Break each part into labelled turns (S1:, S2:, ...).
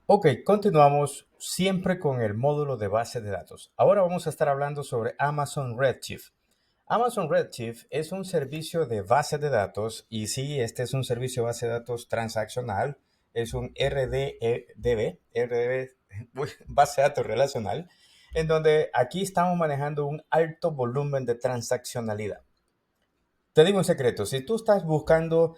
S1: Ok, continuamos siempre con el módulo de base de datos. Ahora vamos a estar hablando sobre Amazon Redshift. Amazon Redshift es un servicio de base de datos y sí, este es un servicio de base de datos transaccional, es un base de datos relacional, en donde aquí estamos manejando un alto volumen de transaccionalidad. Te digo un secreto, si tú estás buscando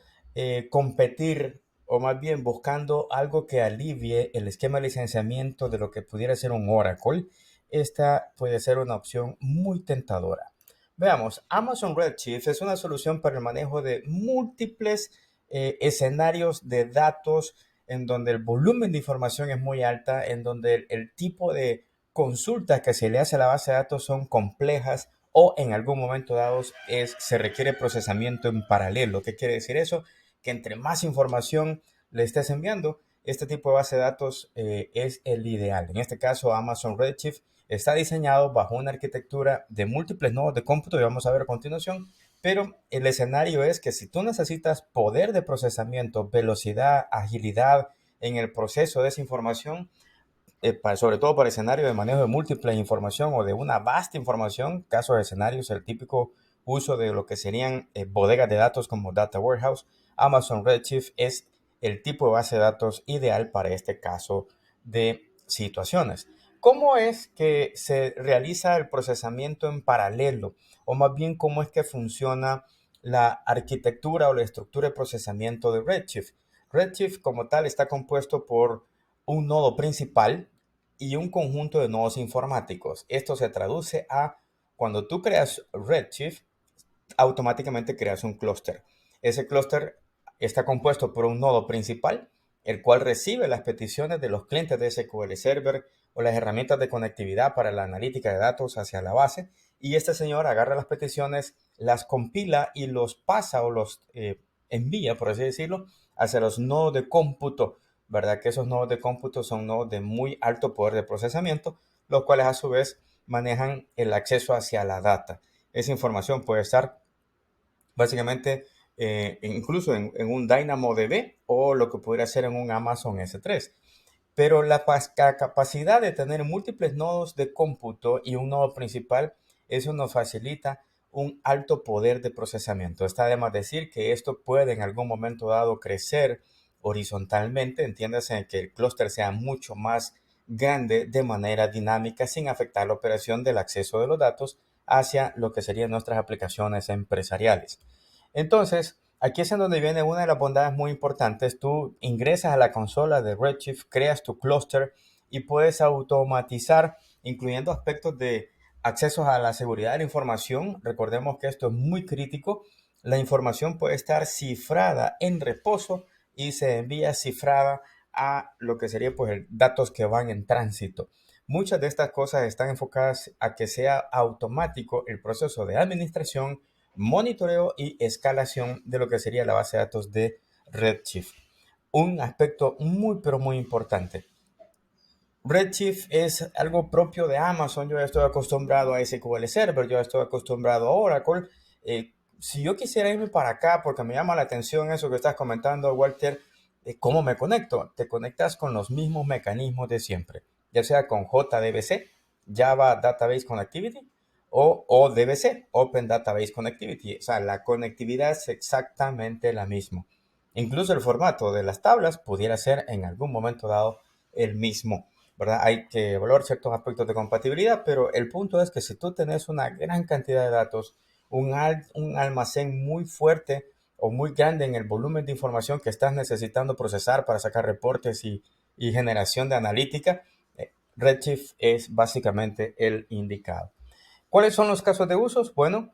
S1: competir o más bien buscando algo que alivie el esquema de licenciamiento de lo que pudiera ser un Oracle, esta puede ser una opción muy tentadora. Veamos, Amazon Redshift es una solución para el manejo de múltiples escenarios de datos en donde el volumen de información es muy alta, en donde el tipo de consultas que se le hace a la base de datos son complejas o en algún momento dado se requiere procesamiento en paralelo. ¿Qué quiere decir eso? Que entre más información le estés enviando, este tipo de base de datos es el ideal. En este caso, Amazon Redshift está diseñado bajo una arquitectura de múltiples nodos de cómputo y vamos a ver a continuación, pero el escenario es que si tú necesitas poder de procesamiento, velocidad, agilidad en el proceso de esa información, sobre todo para escenarios de manejo de múltiple información o de una vasta información, casos de escenarios, el típico uso de lo que serían bodegas de datos como Data Warehouse, Amazon Redshift es el tipo de base de datos ideal para este caso de situaciones. ¿Cómo es que se realiza el procesamiento en paralelo? O más bien, ¿cómo es que funciona la arquitectura o la estructura de procesamiento de Redshift? Redshift como tal está compuesto por un nodo principal y un conjunto de nodos informáticos. Esto se traduce a cuando tú creas Redshift, automáticamente creas un clúster. Ese clúster está compuesto por un nodo principal, el cual recibe las peticiones de los clientes de SQL Server o las herramientas de conectividad para la analítica de datos hacia la base. Y este señor agarra las peticiones, las compila y los pasa o los envía, por así decirlo, hacia los nodos de cómputo, ¿verdad? Que esos nodos de cómputo son nodos de muy alto poder de procesamiento, los cuales a su vez manejan el acceso hacia la data. Esa información puede estar básicamente incluso en un DynamoDB o lo que pudiera ser en un Amazon S3. Pero la capacidad de tener múltiples nodos de cómputo y un nodo principal, eso nos facilita un alto poder de procesamiento. Está de más decir que esto puede en algún momento dado crecer horizontalmente, entiéndase que el clúster sea mucho más grande de manera dinámica sin afectar la operación del acceso de los datos hacia lo que serían nuestras aplicaciones empresariales. Entonces, aquí es en donde viene una de las bondades muy importantes. Tú ingresas a la consola de Redshift, creas tu clúster y puedes automatizar, incluyendo aspectos de accesos a la seguridad de la información. Recordemos que esto es muy crítico. La información puede estar cifrada en reposo y se envía cifrada a lo que sería pues datos que van en tránsito. Muchas de estas cosas están enfocadas a que sea automático el proceso de administración, monitoreo y escalación de lo que sería la base de datos de Redshift. Un aspecto muy, pero muy importante. Redshift es algo propio de Amazon. Yo ya estoy acostumbrado a SQL Server, yo ya estoy acostumbrado a Oracle. Si yo quisiera irme para acá, porque me llama la atención eso que estás comentando, Walter, ¿cómo me conecto? Te conectas con los mismos mecanismos de siempre, ya sea con JDBC, Java Database Connectivity, o ODBC, Open Database Connectivity. O sea, la conectividad es exactamente la misma. Incluso el formato de las tablas pudiera ser en algún momento dado el mismo, ¿verdad? Hay que evaluar ciertos aspectos de compatibilidad, pero el punto es que si tú tenés una gran cantidad de datos, un almacén muy fuerte o muy grande en el volumen de información que estás necesitando procesar para sacar reportes y generación de analítica, Redshift es básicamente el indicado. ¿Cuáles son los casos de usos? Bueno,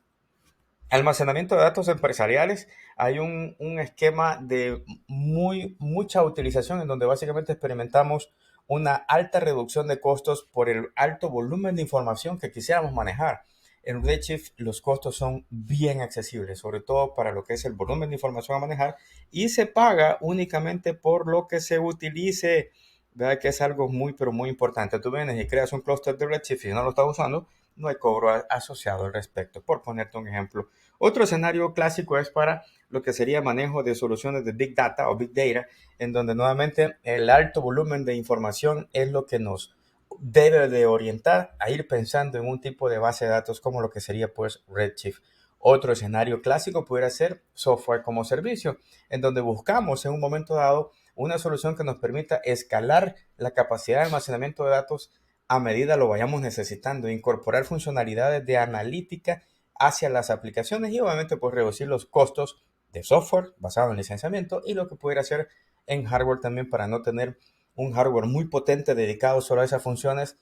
S1: almacenamiento de datos empresariales, hay un esquema de mucha utilización en donde básicamente experimentamos una alta reducción de costos por el alto volumen de información que quisiéramos manejar. En Redshift los costos son bien accesibles, sobre todo para lo que es el volumen de información a manejar y se paga únicamente por lo que se utilice, ¿verdad? Que es algo muy, pero muy importante. Tú vienes y creas un clúster de Redshift y no lo estás usando, no hay cobro asociado al respecto, por ponerte un ejemplo. Otro escenario clásico es para lo que sería manejo de soluciones de Big Data o Big Data, en donde nuevamente el alto volumen de información es lo que nos debe de orientar a ir pensando en un tipo de base de datos como lo que sería pues Redshift. Otro escenario clásico pudiera ser software como servicio, en donde buscamos en un momento dado una solución que nos permita escalar la capacidad de almacenamiento de datos a medida lo vayamos necesitando, incorporar funcionalidades de analítica hacia las aplicaciones y obviamente pues reducir los costos de software basado en licenciamiento y lo que pudiera hacer en hardware también para no tener un hardware muy potente dedicado solo a esas funciones,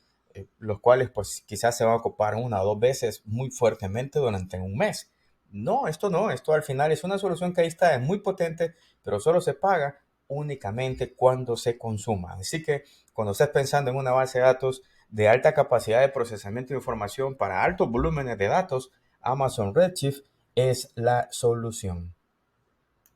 S1: los cuales pues quizás se van a ocupar una o dos veces muy fuertemente durante un mes. No, esto al final es una solución que ahí está, es muy potente, pero solo se paga únicamente cuando se consuma. Así que cuando estés pensando en una base de datos de alta capacidad de procesamiento de información para altos volúmenes de datos, Amazon Redshift es la solución.